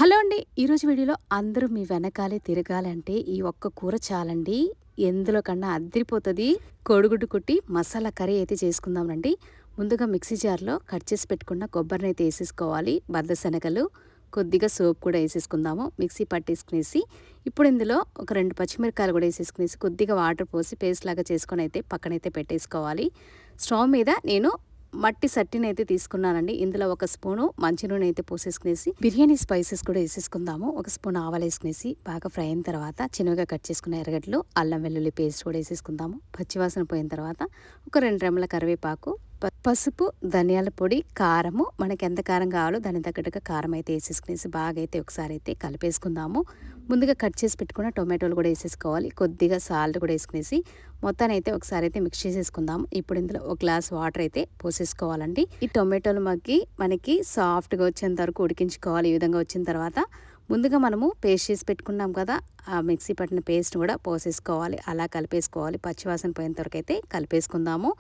Hello అండి. ఈరోజు వీడియోలో అందరూ మీ వెనకాలే తిరగాలంటే ఈ ఒక్క కూర చాలండి. ఎందులో కన్నా అద్దిరిపోతది. కోడిగుడ్డు కొట్టి మసాలా కర్రీ అయితే చేసుకుందాం రండి. ముందుగా మిక్సీ జార్‌లో కట్ చేసి పెట్టుకున్న కొబ్బరినైతే ఏసేసుకోవాలి. బద్ధశనగలు, కొద్దిగా సోపు కూడా ఏసేసుకుందాము. మిక్సీ పట్టేసుకునేసి ఇప్పుడు ఇందులో ఒక 2 పచ్చిమిరపకాయలు కూడా ఏసేసుకునేసి కొద్దిగా వాటర్ పోసి పేస్ట్ లాగా చేసుకొనైతే పక్కనైతే పెట్టేసుకోవాలి. స్టవ్ మీద నేను మట్టి సట్టినైతే తీసుకున్నానండి. ఇందులో ఒక స్పూను మంచి నూనె అయితే పోసేసుకునేసి బిర్యానీ స్పైసెస్ కూడా వేసేసుకుందాము. ఒక స్పూన్ ఆవాలు వేసుకునేసి బాగా ఫ్రై అయిన తర్వాత చిన్నగా కట్ చేసుకున్న ఎర్రగడ్డలు, అల్లం వెల్లుల్లి పేస్ట్ కూడా వేసేసుకుందాము. పచ్చివాసన పోయిన తర్వాత ఒక 2 రెమ్మల కరివేపాకు, పసుపు, ధనియాల పొడి, కారము మనకి ఎంత కారం కావాలో దానికి తగ్గట్టుగా కారం అయితే వేసేసుకునేసి బాగా అయితే ఒకసారి అయితే కలిపేసుకుందాము. ముందుగా కట్ చేసి పెట్టుకున్న టొమాటోలు కూడా వేసేసుకోవాలి. కొద్దిగా సాల్ట్ కూడా వేసుకునేసి మొత్తాన్ని అయితే ఒకసారి అయితే మిక్స్ చేసేసుకుందాం. ఇప్పుడు ఇందులో ఒక గ్లాస్ వాటర్ అయితే పోసేసుకోవాలండి. ఈ టొమాటోలు మగ్గి మనకి సాఫ్ట్గా వచ్చేంత వరకు ఉడికించుకోవాలి. ఈ విధంగా వచ్చిన తర్వాత ముందుగా మనము పేస్ట్ చేసి పెట్టుకున్నాం కదా, ఆ మిక్సీ పట్టిన పేస్ట్ కూడా పోసేసుకోవాలి. అలా కలిపేసుకోవాలి. పచ్చివాసన పోయేంత వరకు అయితే కలిపేసుకుందాము.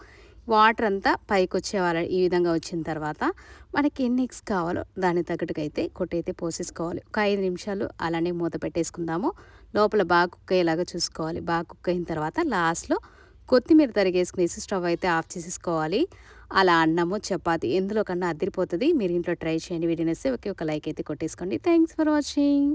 వాటర్ అంతా పైకి వచ్చేవాళ్ళు ఈ విధంగా వచ్చిన తర్వాత మనకి ఎన్ని ఎగ్స్ కావాలో దానికి తగ్గట్టుగా అయితే కొట్టయితే పోసేసుకోవాలి. ఒక 5 నిమిషాలు అలానే మూత పెట్టేసుకుందాము. లోపల బాగా కుక్ అయ్యేలాగా చూసుకోవాలి. బాగా కుక్ అయిన తర్వాత లాస్ట్లో కొత్తిమీర తరిగేసుకునేసి స్టవ్ అయితే ఆఫ్ చేసేసుకోవాలి. అలా అన్నము, చపాతి ఎందులో కన్నా అదిరిపోతుంది. మీరు ఇంట్లో ట్రై చేయండి. వీడియో నచ్చితే ఒక లైక్ అయితే కొట్టేసుకోండి. Thanks for watching.